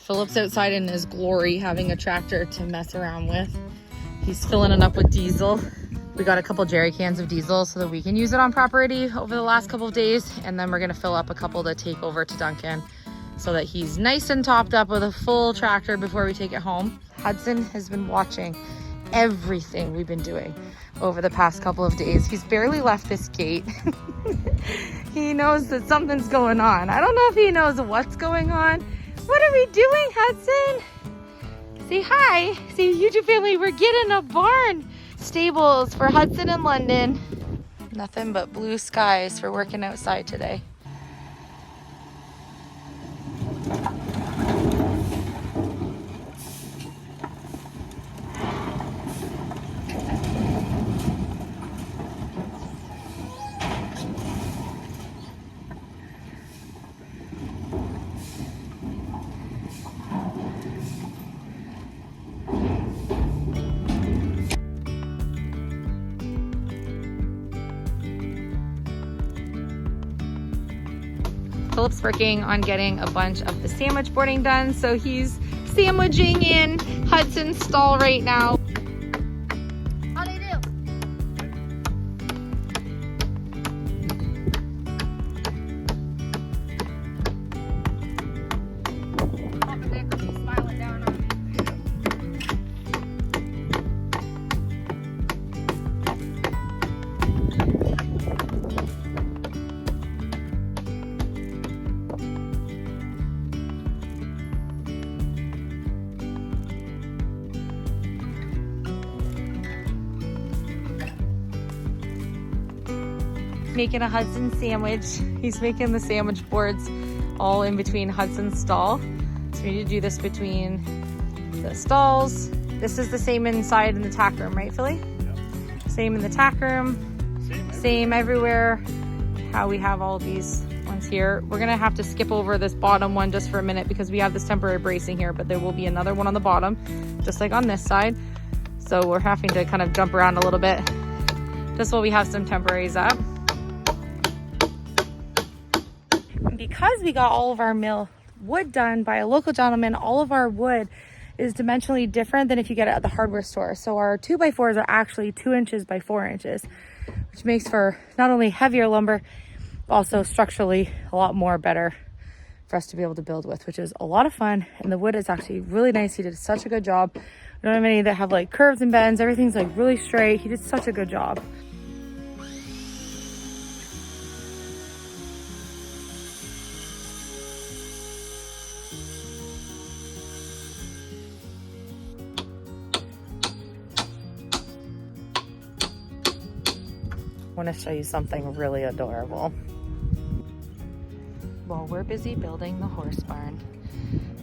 Philip's outside in his glory having a tractor to mess around with. He's filling it up with diesel. We got a couple jerry cans of diesel so that we can use it on property over the last couple of days. And then we're gonna fill up a couple to take over to Duncan so that he's nice and topped up with a full tractor before we take it home. Hudson has been watching everything we've been doing over the past couple of days. He's barely left this gate. He knows that something's going on. I don't know if he knows what's going on. What are we doing, Hudson? Say hi. Say, YouTube family, we're getting a barn. Stables for Hudson and London. Nothing but blue skies for working outside today. Philip's working on getting a bunch of the sandwich boarding done, so he's sandwiching in Hudson's stall right now. How do you do? Papa Nick will be smiling down on me. Making a Hudson sandwich. He's making the sandwich boards all in between Hudson's stall. So we need to do this between the stalls. This is the same inside in the tack room, right, Philly? Yep. Same in the tack room. Same everywhere. How we have all these ones here. We're gonna have to skip over this bottom one just for a minute because we have this temporary bracing here, but there will be another one on the bottom, just like on this side. So we're having to kind of jump around a little bit just while we have some temporaries up. Because we got all of our mill wood done by a local gentleman, all of our wood is dimensionally different than if you get it at the hardware store. So our 2x4s are actually 2 inches by 4 inches, which makes for not only heavier lumber, but also structurally a lot more better for us to be able to build with, which is a lot of fun. And the wood is actually really nice. He did such a good job. We don't have any that have like curves and bends. Everything's like really straight. He did such a good job. I want to show you something really adorable. While we're busy building the horse barn,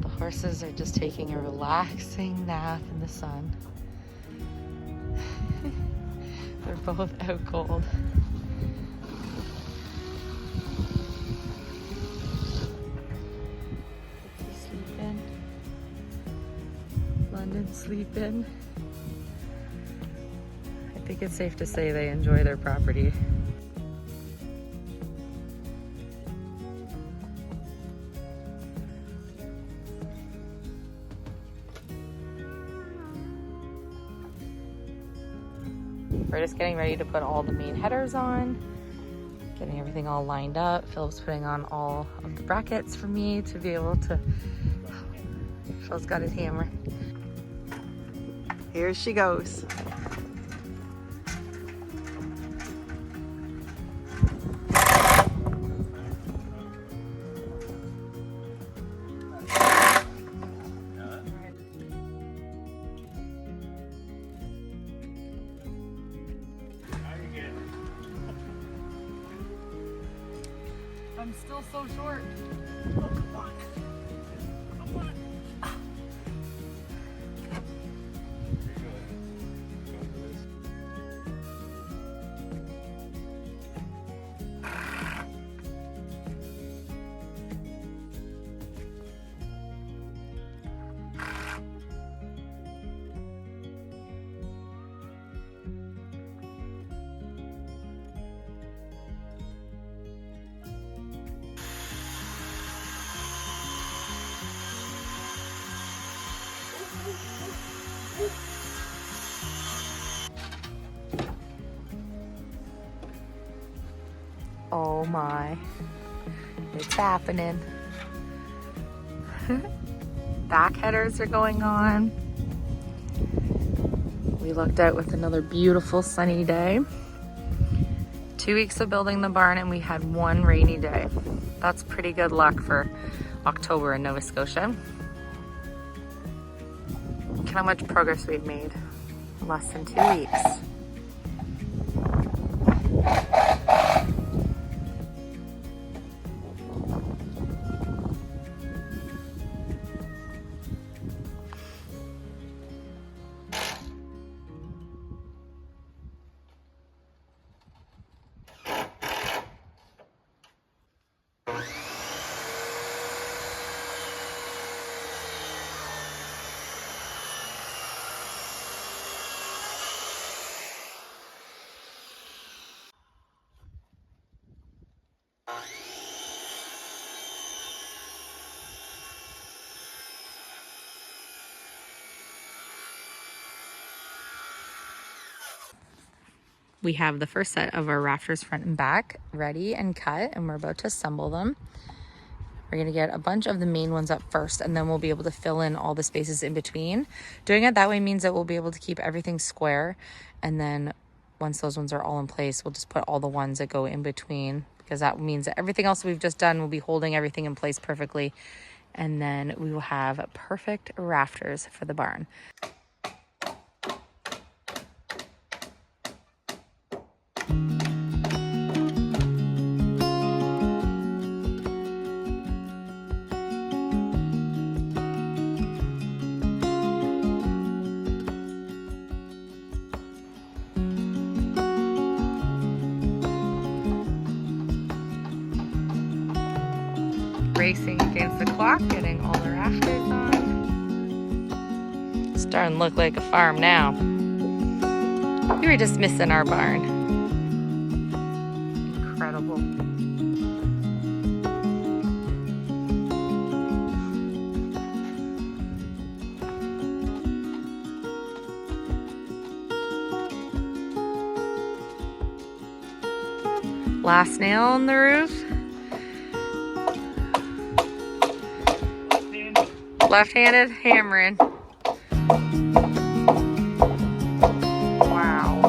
the horses are just taking a relaxing nap in the sun. They're both out cold. Sleeping. London's sleeping. I think it's safe to say they enjoy their property. We're just getting ready to put all the main headers on, getting everything all lined up. Philip's putting on all of the brackets for me to be able to, Phil's got his hammer. Here she goes. I'm still so short. Oh my, it's happening. Back headers are going on. We lucked out with another beautiful sunny day. 2 weeks of building the barn and we had one rainy day. That's pretty good luck for October in Nova Scotia. Look how much progress we've made in less than 2 weeks. We have the first set of our rafters front and back ready and cut, and we're about to assemble them. We're gonna get a bunch of the main ones up first, and then we'll be able to fill in all the spaces in between. Doing it that way means that we'll be able to keep everything square, and then once those ones are all in place, we'll just put all the ones that go in between, because that means that everything else we've just done will be holding everything in place perfectly, and then we will have perfect rafters for the barn. Racing against the clock, getting all the rafters on. It's starting to look like a farm now. We were just missing our barn. Incredible. Last nail on the roof. Left-handed hammering. Wow.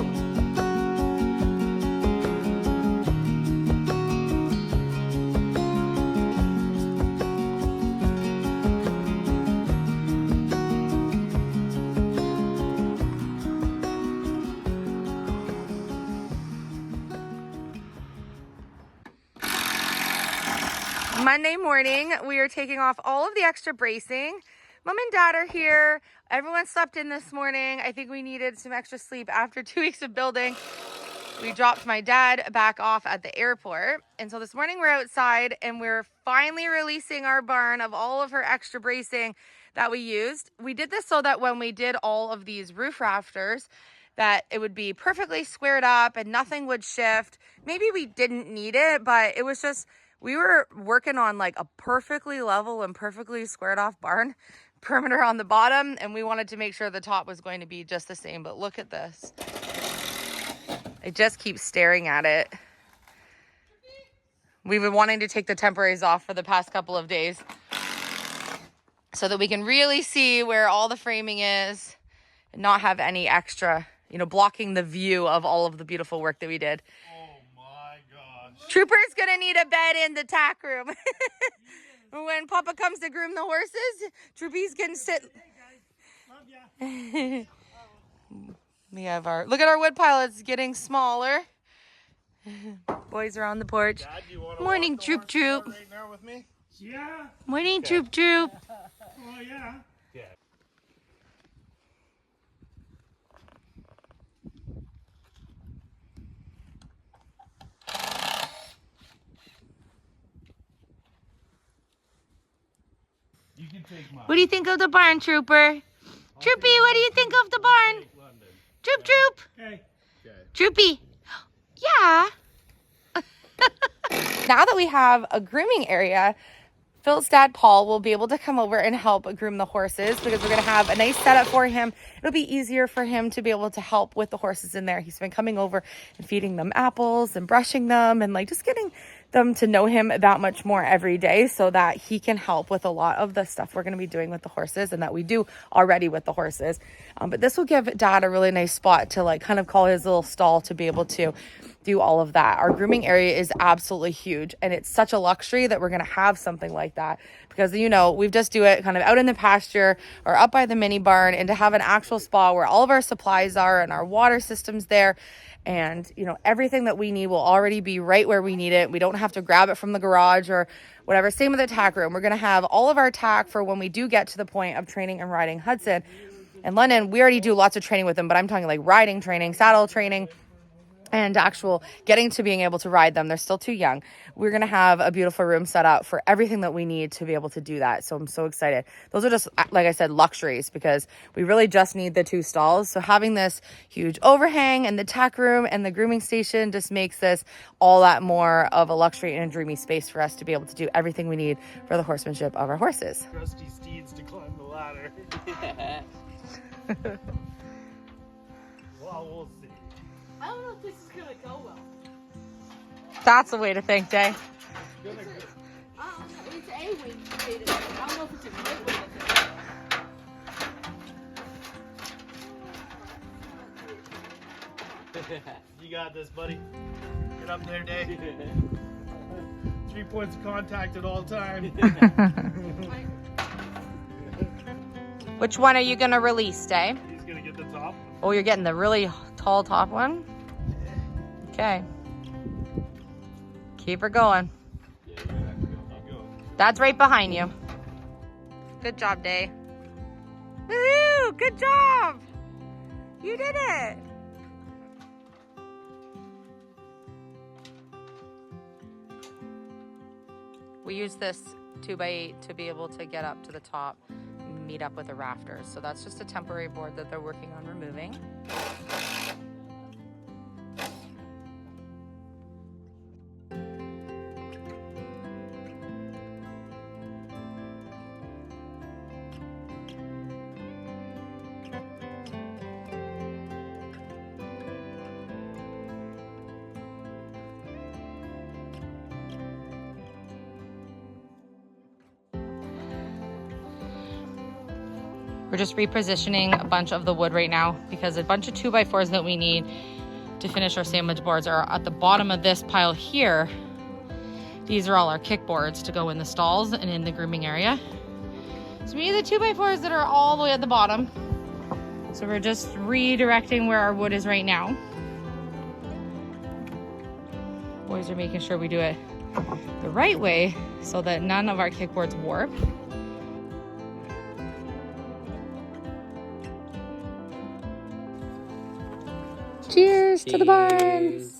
Monday morning, we are taking off all of the extra bracing. Mom and Dad are here. Everyone slept in this morning. I think we needed some extra sleep after 2 weeks of building. We dropped my dad back off at the airport. And so this morning we're outside and we're finally releasing our barn of all of her extra bracing that we used. We did this so that when we did all of these roof rafters, that it would be perfectly squared up and nothing would shift. Maybe we didn't need it, but it was just, we were working on like a perfectly level and perfectly squared off barn perimeter on the bottom, and we wanted to make sure the top was going to be just the same. But look at this. I just keep staring at it. We've been wanting to take the temporaries off for the past couple of days so that we can really see where all the framing is and not have any extra, blocking the view of all of the beautiful work that we did. Trooper's gonna need a bed in the tack room. When Papa comes to groom the horses, Troopy's can sit. We have look at our wood pile, it's getting smaller. Boys are on the porch. Dad, do you want to morning, walk the Troop horse Troop. right now with me? Yeah. Morning, Troop Troop. Oh, yeah. Yeah. You can take mine. What do you think of the barn, Trooper? Troopy, what do you think of the barn? Troop Troop. Okay. Troopy. Yeah. Now that we have a grooming area Phil's dad, Paul, will be able to come over and help groom the horses because we're going to have a nice setup for him. It'll be easier for him to be able to help with the horses in there. He's been coming over and feeding them apples and brushing them and like just getting them to know him that much more every day so that he can help with a lot of the stuff we're going to be doing with the horses and that we do already with the horses. But this will give Dad a really nice spot to like kind of call his little stall to be able to do all of that. Our grooming area is absolutely huge and it's such a luxury that we're going to have something like that because, you know, we just do it kind of out in the pasture or up by the mini barn, and to have an actual spa where all of our supplies are and our water system's there and, you know, everything that we need will already be right where we need it. We don't have to grab it from the garage or whatever. Same with the tack room. We're going to have all of our tack for when we do get to the point of training and riding Hudson. And London, we already do lots of training with them, but I'm talking like riding training, saddle training, and actual getting to being able to ride them. They're still too young. We're going to have a beautiful room set up for everything that we need to be able to do that. So I'm so excited. Those are just, like I said, luxuries because we really just need the 2 stalls. So having this huge overhang and the tack room and the grooming station just makes this all that more of a luxury and a dreamy space for us to be able to do everything we need for the horsemanship of our horses. Rusty steeds to climb the ladder. Well, we'll see. I don't know if this is gonna go well. That's the way to think, Jay. It's a way to do it. I don't know if it's a good way to do it. You got this, buddy. Get up there, Dave. 3 points of contact at all times. Which one are you going to release, Day? He's gonna get the top. Oh, you're getting the really tall top one? Okay. Keep her going. That's right behind you. Good job, Day. Woohoo! Good job! You did it! We use this 2x8 to be able to get up to the top and meet up with the rafters. So that's just a temporary board that they're working on removing. We're just repositioning a bunch of the wood right now because a bunch of 2x4s that we need to finish our sandwich boards are at the bottom of this pile here. These are all our kick boards to go in the stalls and in the grooming area. So we need the 2x4s that are all the way at the bottom. So we're just redirecting where our wood is right now. Boys are making sure we do it the right way so that none of our kick boards warp. Cheers to the barns.